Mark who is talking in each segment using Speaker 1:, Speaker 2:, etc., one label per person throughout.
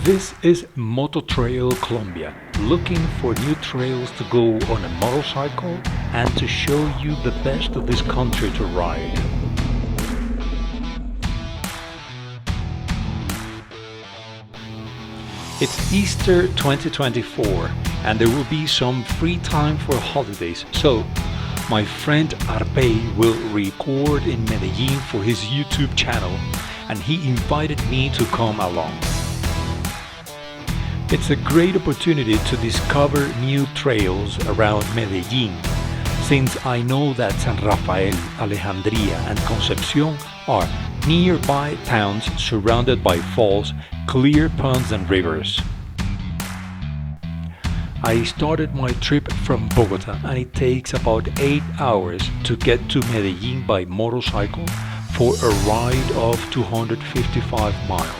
Speaker 1: This is Mototrailcolombia, looking for new trails to go on a motorcycle and to show you the best of this country to ride. It's Easter 2024 and there will be some free time for holidays, so my friend Arpey will record in Medellin for his YouTube channel and he invited me to come along. It's a great opportunity to discover new trails around Medellin, since I know that San Rafael, Alejandría and Concepción are nearby towns surrounded by falls, clear ponds and rivers. I started my trip from Bogota and it takes about 8 hours to get to Medellin by motorcycle for a ride of 255 miles.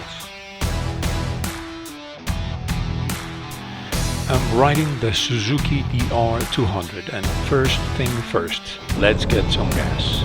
Speaker 1: I'm riding the Suzuki DR200 and first thing first, let's get some gas.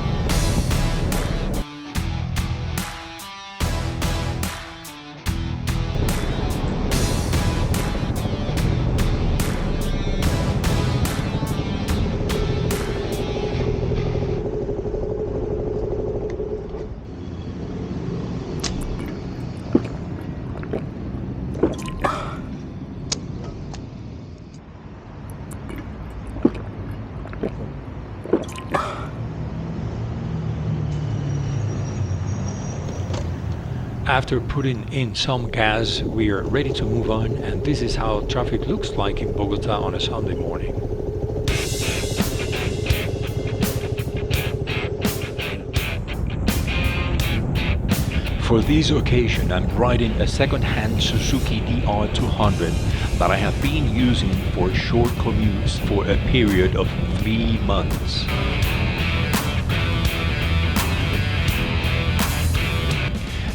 Speaker 1: After putting in some gas, we are ready to move on, and this is how traffic looks like in Bogota on a Sunday morning. For this occasion, I'm riding a second-hand Suzuki DR200 that I have been using for short commutes for a period of 3 months.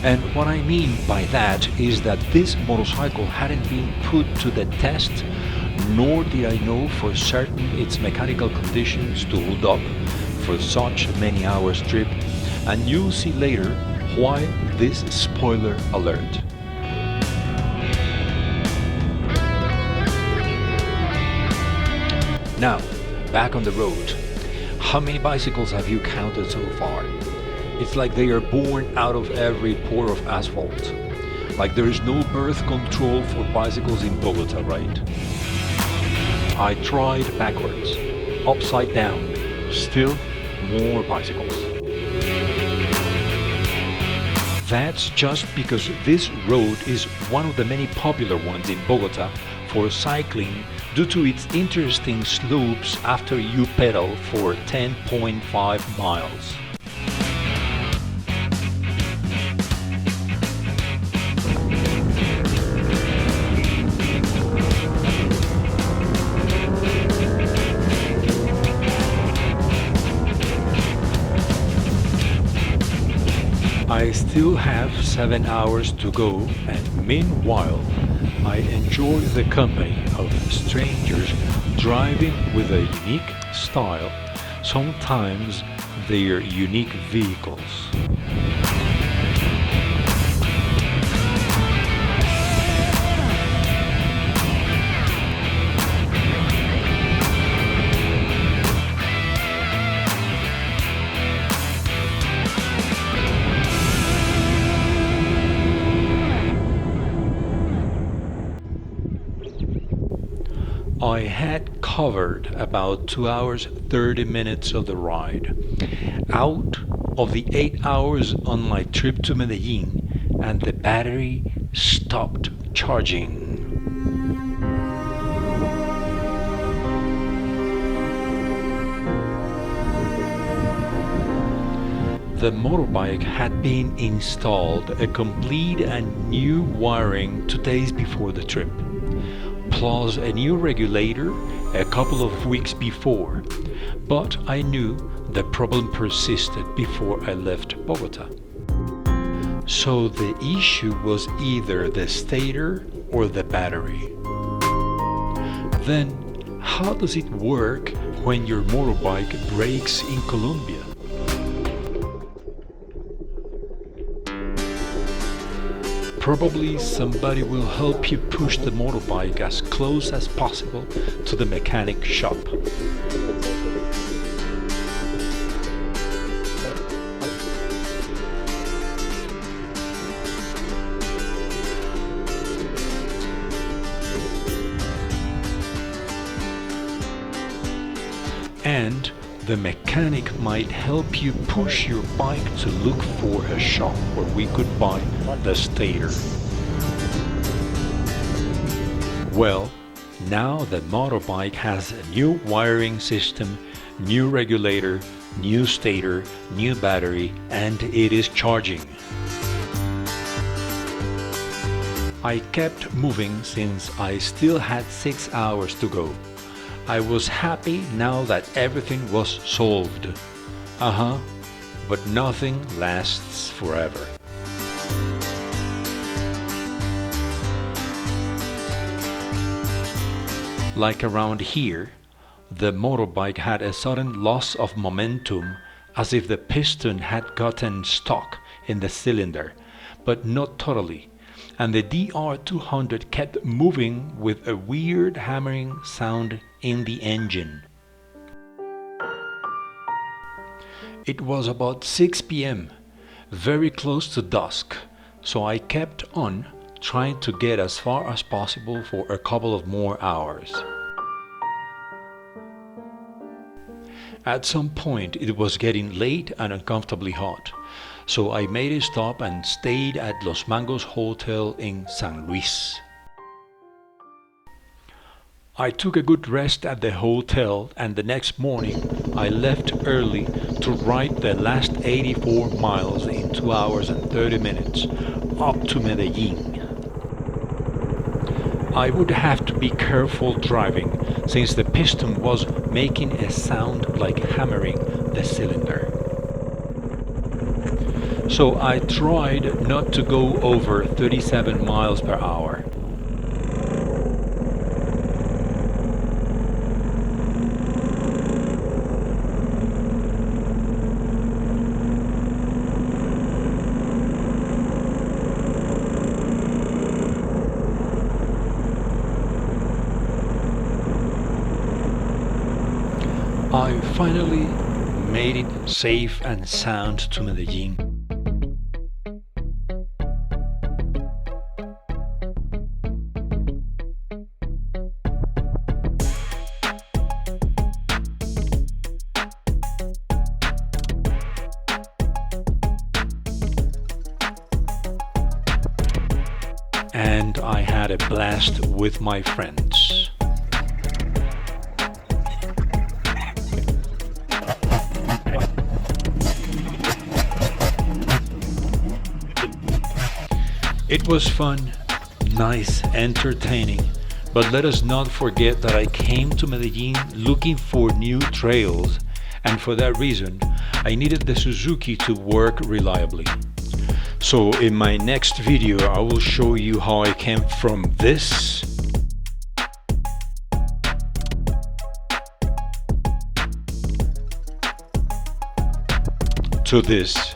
Speaker 1: And what I mean by that is that this motorcycle hadn't been put to the test, nor did I know for certain its mechanical conditions to hold up for such many hours trip, and you'll see later why this spoiler alert. Now, back on the road. How many bicycles have you counted so far? It's like they are born out of every pore of asphalt. Like there is no birth control for bicycles in Bogota, right? I tried backwards, upside down, still more bicycles. That's just because this road is one of the many popular ones in Bogota for cycling due to its interesting slopes after you pedal for 10.5 miles. I still have 7 hours to go, and meanwhile, I enjoy the company of strangers driving with a unique style, sometimes their unique vehicles. I had covered about 2 hours 30 minutes of the ride, out of the 8 hours on my trip to Medellin, and the battery stopped charging. The motorbike had been installed a complete and new wiring 2 days before the trip, plus a new regulator a couple of weeks before, but I knew the problem persisted before I left Bogota. So the issue was either the stator or the battery. Then, how does it work when your motorbike breaks in Colombia? Probably somebody will help you push the motorbike as close as possible to the mechanic shop. And the mechanic might help you push your bike to look for a shop where we could buy the stator. Well, now the motorbike has a new wiring system, new regulator, new stator, new battery, and it is charging. I kept moving since I still had 6 hours to go. I was happy now that everything was solved. But nothing lasts forever. Like around here, the motorbike had a sudden loss of momentum, as if the piston had gotten stuck in the cylinder, but not totally, and the DR200 kept moving with a weird hammering sound in the engine. It was about 6 p.m., very close to dusk, so I kept on trying to get as far as possible for a couple of more hours. At some point it was getting late and uncomfortably hot, so I made a stop and stayed at Los Mangos Hotel in San Luis. I took a good rest at the hotel, and the next morning I left early to ride the last 84 miles in 2 hours and 30 minutes up to Medellin. I would have to be careful driving since the piston was making a sound like hammering the cylinder. So I tried not to go over 37 miles per hour. I finally made it safe and sound to Medellin. And I had a blast with my friends. It was fun, nice, entertaining, but let us not forget that I came to Medellin looking for new trails, and for that reason, I needed the Suzuki to work reliably. So in my next video, I will show you how I came from this to this.